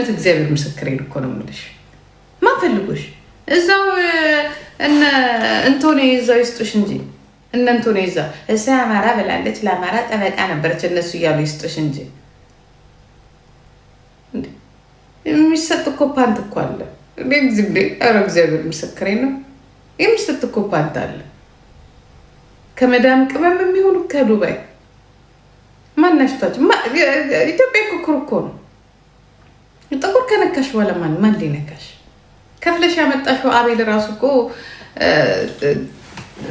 በእውነት እግዚአብሔር ምስክሬን እኮ ነው የምልሽ። ማን ፈልጎሽ እዛው እነ እንቶኔ እዛው ይስጡሽ እንጂ እነ እንቶኔ እዛው እሷ አማራ ብላለች ለአማራ ጠበቃ ነበረች እነሱ እያሉ ይስጡሽ እንጂ የሚሰጥ እኮ ፓንት እኮ አለ። ኧረ እግዚአብሔር ምስክሬን ነው የሚሰጥ እኮ ፓንት አለ። ከመዳም ቅመም የሚሆኑ ከዱባይ ማናሽቷቸው ኢትዮጵያ ኩኩር እኮ ነው። ጥቁር ከነካሽ በኋላ ማን ሊነካሽ? ከፍለሽ ያመጣሽው አቤል ራሱ እኮ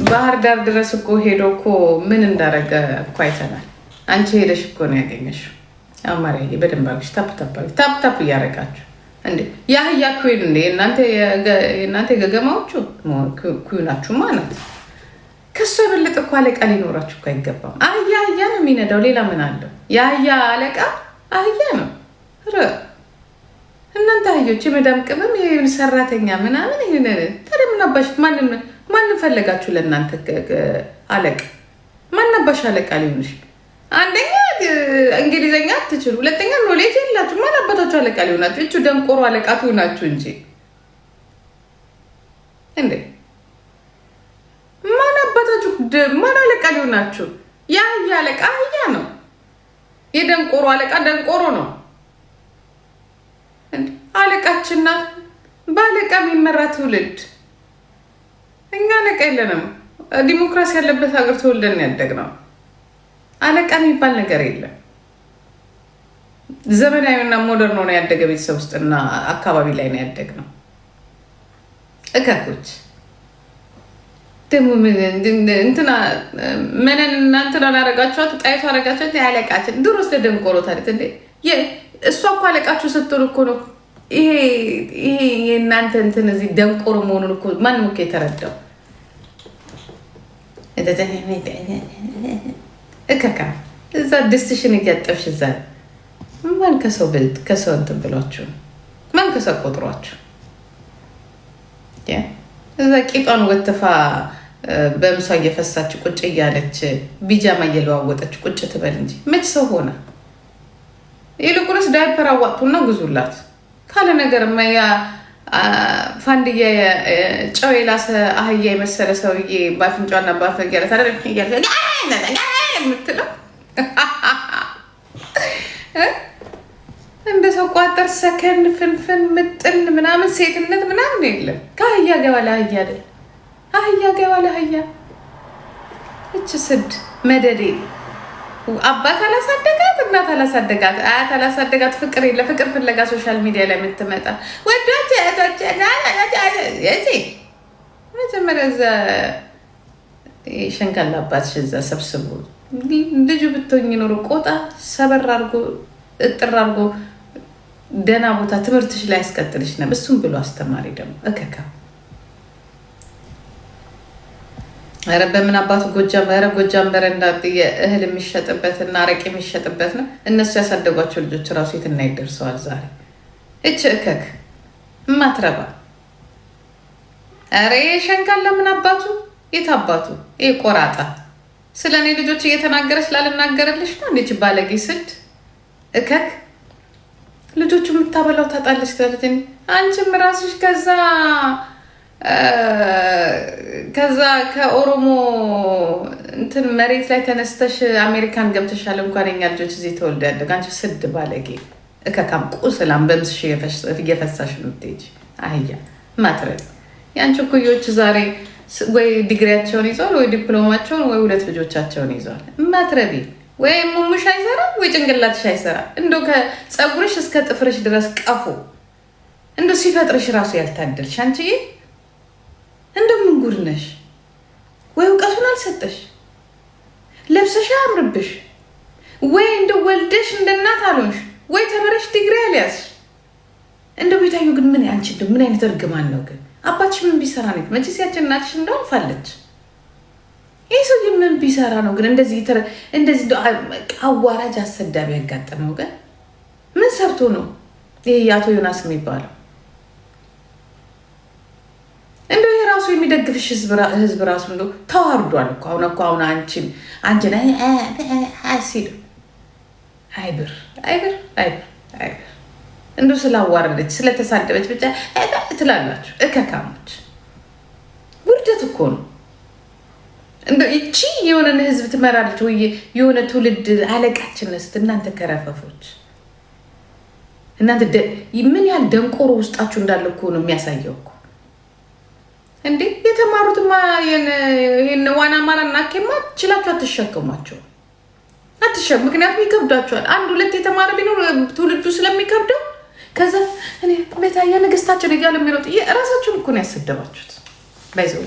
ባህር ዳር ድረስ እኮ ሄዶ እኮ ምን እንዳረገ እኮ አይተናል። አንቺ ሄደሽ እኮ ነው ያገኘሽው። አማርያ በደንብ አድርግሽ ታፕ እያደረጋችሁ እንዴ ያህያ ኩን እንዴ እናንተ የገገማዎቹ ኩናችሁ ማለት ከሱ የበለጠ እኮ አለቃ ሊኖራችሁ እኮ አይገባም። አህያ ነው የሚነዳው፣ ሌላ ምን አለው? የአህያ አለቃ አህያ ነው። እናንተ አህዮች የመዳም ቅመም ሰራተኛ ምናምን ታዲያ ምን አባሽ ማንን ፈለጋችሁ? ለእናንተ አለቃ ማን አባሽ አለቃ ሊሆንሽ? አንደኛ እንግሊዘኛ አትችሉ፣ ሁለተኛ ኖሌጅ የላችሁ። ማን አባታችሁ አለቃ ሊሆናችሁ? እቹ ደንቆሮ አለቃ ትሆናችሁ እንጂ እንዴ ማን አለቃ ሊሆናችሁ? የአህያ አለቃ አህያ ነው። የደንቆሮ አለቃ ደንቆሮ ነው። አለቃችን ናት። በአለቃ የሚመራ ትውልድ። እኛ አለቃ የለንም። ዲሞክራሲ ያለበት ሀገር ተወልደን ያደግነው። አለቃ የሚባል ነገር የለም። ዘመናዊና ሞደርን ሆነ ያደገ ቤተሰብ ውስጥና አካባቢ ላይ ነው ያደግነው። እከኮች ደግሞ እንትና መነን እናንትና አረጋችኋት፣ ጣይቱ አረጋችኋት። ያለቃችን ድሮ ስለደንቆሮ ታሪክ እንዴ እሷ እኮ አለቃችሁ ስትሆን እኮ ነው ይሄ የእናንተ እንትን እዚህ ደንቆሮ መሆኑን እኮ ማንም እኮ የተረዳው። እከካ እዛ ድስትሽን እያጠብሽ እዛ ማን ከሰው እንትን ብሏችሁ ማን ከሰው ቆጥሯችሁ እዛ ቂጧን ወትፋ በምሷ እየፈሳች ቁጭ እያለች ቢጃማ እየለዋወጠች ቁጭ ትበል እንጂ መች ሰው ሆነ? ይልቁንስ ዳይፐር አዋጥቱና ግዙላት። ካለ ነገር ያ ፋንድያ ጨው የላሰ አህያ የመሰለ ሰውዬ በአፍንጫና በአፈ የምትለው እንደ ሰው ቋጠር ሰከን ፍንፍን ምጥን ምናምን ሴትነት ምናምን የለም። ከአህያ ገባ ለአህያ አይደል? አህያ ገባ ለአህያ። እች ስድ መደዴ አባት አላሳደጋት፣ እናት አላሳደጋት፣ አያት አላሳደጋት። ፍቅር የለ ፍቅር ፍለጋ ሶሻል ሚዲያ ላይ የምትመጣ ወዳጅ መጀመሪያ እዛ ሸንካላ አባትሽ እዛ ሰብስቡ። ልጁ ብትሆኝ ኖሮ ቆጣ ሰበር አድርጎ እጥር አድርጎ ደህና ቦታ ትምህርትሽ ላይ ያስቀጥልሽ ነበር። እሱም ብሎ አስተማሪ ደግሞ እከካ ኧረ በምን አባቱ ጎጃም በረንዳ እህል የሚሸጥበትና አረቄ የሚሸጥበት ነው። እነሱ ያሳደጓቸው ልጆች ራሱ የትና ይደርሰዋል ዛሬ። እች እከክ ማትረባ ኧረ ሸንካላ ምን አባቱ የት አባቱ ይሄ ቆራጣ ስለ እኔ ልጆች እየተናገረች ላልናገርልሽ ነው። እንዴች ባለጌ ስድ እከክ ልጆቹ የምታበላው ታጣለች ትላለች። አንቺም ራስሽ ከዛ ከኦሮሞ ከኦሮሞ መሬት ላይ ተነስተሽ አሜሪካን ገብተሻል። እንኳን የኛ ልጆች እዚህ ተወልደ ያደግ አንቺ ስድ ባለጌ እከካም ቁስላም በምስሽ እየፈሳሽ ነው የምትሄጂ አህያ ማትረድ። የአንቺ እኩዮች ዛሬ ወይ ዲግሪያቸውን ይዘዋል ወይ ዲፕሎማቸውን ወይ ሁለት ልጆቻቸውን ይዘዋል። ማትረቢ ወይ ሙሙሽ አይሰራ ወይ ጭንቅላትሽ አይሰራ። እንደው ከፀጉርሽ እስከ ጥፍርሽ ድረስ ቀፉ እንደው ሲፈጥርሽ ራሱ ያልታደልሽ አንቺዬ እንደው ምን ጉድ ነሽ? ወይ እውቀቱን አልሰጠሽ ለብሰሽ አያምርብሽ ወይ እንደው ወልደሽ እንደናት አልሆንሽ ወይ ተመረሽ ዲግሪ አልያዝሽ። እንደው ቤታዩ ግን ምን አንቺ እንደው ምን አይነት እርግማን ነው ግን? አባትሽ ምን ቢሰራ ነው? መቼስ ያችን እናትሽ እንደው አልፋለች። ይህ ሰው ምን ቢሰራ ነው ግን እንደዚህ አዋራጅ አሰዳቢ ያጋጠመው ግን ምን ሰርቶ ነው? ይሄ የአቶ ዮናስ የሚባለው እንደው የራሱ የሚደግፍሽ ህዝብ ራሱ እንደው ተዋርዷል እኮ አሁን አንቺን ሲል አይብር እንዶ ስላዋረደች ስለተሳደበች ብቻ ትላላችሁ። እከካሞች ውርደት እኮ ነው። እንዶ እቺ የሆነን ህዝብ ትመራለች ወይ የሆነ ትውልድ አለቃችን ነስት። እናንተ ከረፈፎች እናንተ ምን ያህል ደንቆሮ ውስጣችሁ እንዳለ እኮ ነው የሚያሳየው እኮ እንዴ። የተማሩትማ ይሄን ዋና ማራና አኬማ ችላችሁ አትሸከሟቸው ምክንያቱም ይከብዳቸዋል። አንድ ሁለት የተማረ ቢኖር ትውልዱ ስለሚከብደው ከዛ እኔ ቤታየ ንግስታችን እያለ የሚሮጥ ራሳችሁን እኮ ነው ያሰደባችሁት። ባይዘው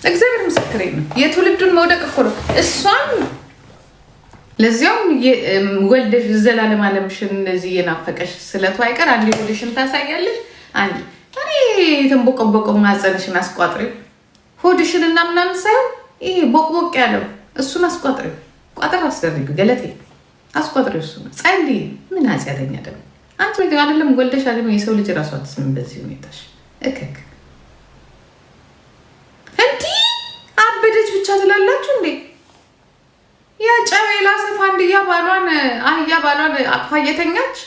እግዚአብሔር ምስክሬ ነው። የትውልዱን መውደቅ እኮ ነው። እሷን ለዚያውም ወልደሽ ዘላለም አለምሽን እንደዚህ የናፈቀሽ ስለቱ አይቀር አንዴ ወልደሽን ታሳያለሽ። አንዴ እኔ የተንቦቀቦቀው ማጸንሽን አስቋጥሪው ሆድሽን እና ምናምን ሳይሆን ይሄ ቦቅቦቅ ያለው እሱን አስቋጥሪው። ቋጥር አስደርጊ ገለቴ አስቋጥሪው። እሱ ጸልይ። ምን አጽያተኛ ደግሞ አንተ ወይ አይደለም ወልደሽ አይደለም የሰው ልጅ ራሱ አትስም በዚህ ሁኔታሽ እከክ እንዴ አበደች ብቻ ትላላችሁ እንዴ? ያ ጨዌላ ሰፋ አንድያ ባሏን አህያ ባሏን አቅፋ እየተኛች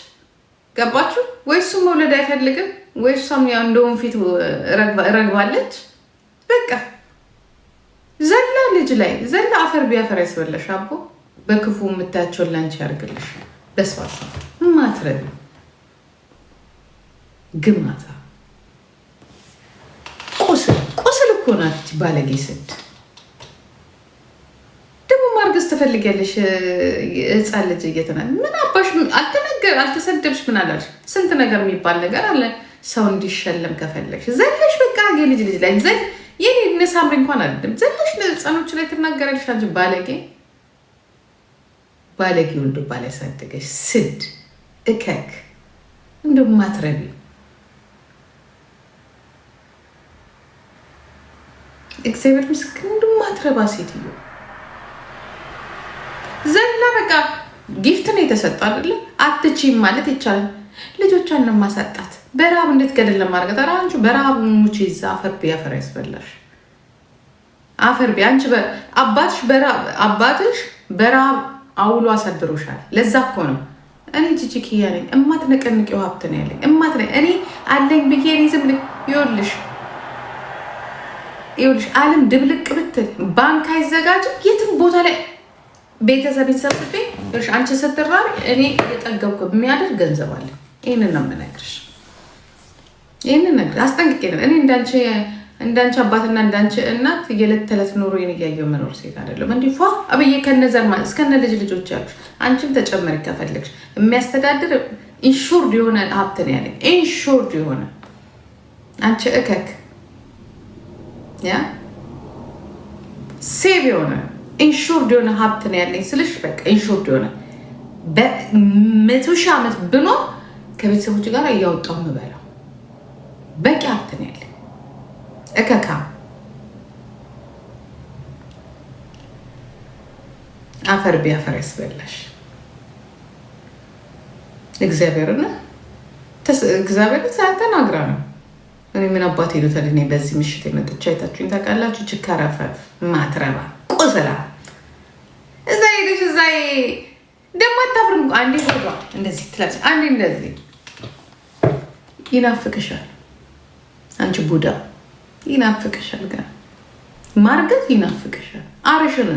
ገባችሁ ወይ? እሱም መውለድ አይፈልግም ወይ? እሷም ያው እንደውም ፊት ረግባለች። በቃ ዘላ ልጅ ላይ ዘላ አፈር ቢያፈር ያስበላሽ። አቦ በክፉ የምታያቸውን ላንቺ ያርግልሽ። በስፋት ማትረብ ግማታ ቁስል እኮ ናት ባለጌ ስድ። ደግሞ ማርገዝ ትፈልጊያለሽ? ህፃን ልጅ እየተናል ምን አባሽ አልተሰደብሽ ምን አላልሽ? ስንት ነገር የሚባል ነገር አለ። ሰው እንዲሸለም ከፈለግሽ ዘለሽ በቃ የልጅ ላይ ዘል የኔ ነሳምሪ እንኳን አይደለም ዘለሽ ለህፃኖች ላይ ትናገራለሽ። አንቺ ባለጌ ወልዶ ባለ ያሳደገሽ ስድ እከክ እንደማትረቢ እግዚአብሔር ምስክር እንደማትረባ ሴትዮ ዘላ በቃ ጊፍት ነው የተሰጠ አይደለ? አትችይም ማለት ይቻላል። ልጆቿን ነው ማሳጣት በረሃብ እንዴት ገደል ለማድረግ አንቺ በረሃብ ሙቺ ይዛ አፈር ቢያፈር ያስበላሽ። አፈር ቢያንቺ አባትሽ በረሃብ አውሎ አሳድሮሻል። ለዛ እኮ ነው እኔ ጂጂኪያ ነኝ እማትነቀንቂው ሀብት ነው ያለኝ እኔ አለኝ ብዬ እኔ ዝም ይኸውልሽ ዓለም ድብልቅ ብትል ባንክ አይዘጋጅ የትም ቦታ ላይ ቤተሰብን ሰብስቤ አንቺ ስትራሪ እኔ እየጠገብኩ የሚያደርግ ገንዘብ አለ። ይህንን ነው የምነግርሽ። ይህንን ነገር አስጠንቅቄ ነው። እኔ እንዳንቺ አባትና እንዳንቺ እናት የዕለት ተዕለት ኑሮዬን እያየሁ መኖር ሴት አይደለም። እንዲህ ፏ አብዬ ከነዘር ማለት እስከነ ልጆች ያሉሽ አንቺም ተጨመሪ ከፈለግሽ የሚያስተዳድር ኢንሹርድ የሆነ ሀብት ነው ያለኝ። ኢንሹርድ የሆነ አንቺ እከክ ያ ሴቭ የሆነ ኢንሹርድ የሆነ ሀብት ነው ያለኝ ስልሽ በቃ ኢንሹርድ የሆነ በ100,000 ዓመት ብኖር ከቤተሰቦች ጋር እያወጣሁ የምበላው በቂ ሀብት ነው ያለኝ። እከካ አፈር ቢያፈር ያስበላሽ። እግዚአብሔርን ተናግራ ነው። እኔ ምን አባት ሄዶታል? እኔ በዚህ ምሽት የመጥቻ አይታችሁኝ ታውቃላችሁ? ችካራፈፍ ማትረባ ቁስላ እዛ ሄደሽ እዛ ደግሞ አታፍርም። አንዴ ሆዷ እንደዚህ ትላጭ፣ አንዴ እንደዚህ ይናፍቅሻል። አንቺ ቡዳ ይናፍቅሻል። ጋር ማርገዝ ይናፍቅሻል። አረሽን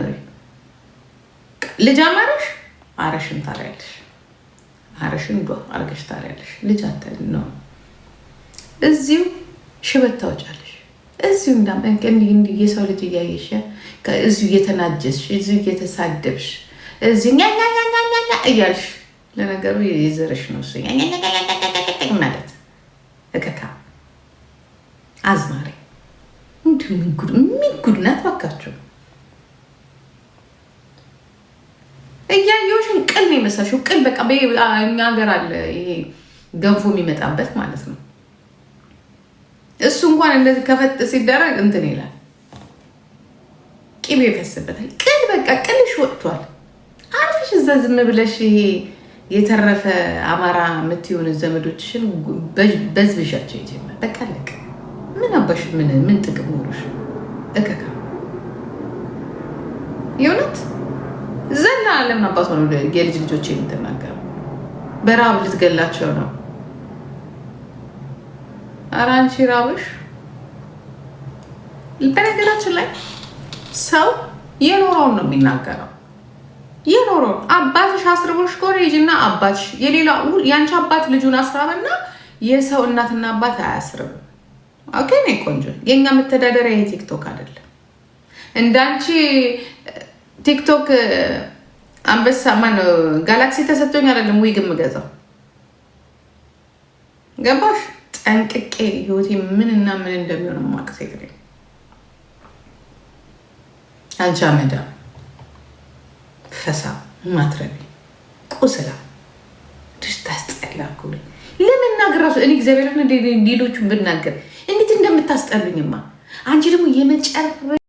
ልጅ አማረሽ አረሽን ታሪያለሽ። አረሽን ዷ አርገሽ ታሪያለሽ። ልጅ አታል ነው እዚሁ ሽበት ታወጫለሽ። እዚሁ እንዲህ የሰው ልጅ እያየሽ እዚሁ እየተናጀስሽ እዚሁ እየተሳደብሽ እዚሁ ኛኛኛኛኛ እያልሽ ለነገሩ የዘረሽ ነው እሱ ማለት እከካ አዝማሪ እንዲሁ ምን ጉድ ናት ባካችሁ። እያየሁሽ ቅል ነው የመሳሽው። ቅል በቃ እኛ ሀገር አለ ይሄ ገንፎ የሚመጣበት ማለት ነው። እሱ እንኳን እንደዚህ ከፈጥ ሲደረግ እንትን ይላል፣ ቂቤ ይፈስበታል። ቅል በቃ ቅልሽ ወጥቷል። አርፍሽ እዛ ዝም ብለሽ ይሄ የተረፈ አማራ የምትሆን ዘመዶችሽን በዝብሻቸው ይጀምር። በቃ ለቅ ምን አባሽ ምን ጥቅም ኖሮሽ እከካ የእውነት ዘና ለምን አባቷ ነው የልጅ ልጆች የምትናገረው? በራብ ልትገላቸው ነው። ኧረ አንቺ ራብሽ። በነገራችን ላይ ሰው የኖረውን ነው የሚናገረው። የኖረውን አባትሽ አስርቦሽ ከሆነ ሂጂና አባትሽ የሌላ ያንቺ አባት ልጁን አስራበና የሰው እናትና አባት አያስርም። ኦኬ ነው ቆንጆ። የኛ መተዳደሪያ ይሄ ቲክቶክ አይደለም። እንዳንቺ ቲክቶክ አንበሳ ማነው ጋላክሲ ተሰጥቶኝ አይደለም ወይ ግምገዛው ገባሽ? ጠንቅቄ ህይወቴ ምንና ምን እንደሚሆን ማክስ ይግሬ አንቺ አመዳ ፈሳ ማትረቢ ቁስላ ታስጠላኩ። ለምን ናገራሱ እኔ እግዚአብሔርን ሌሎቹን ብናገር እንዴት እንደምታስጠሉኝማ። አንቺ ደግሞ የመጨረሻ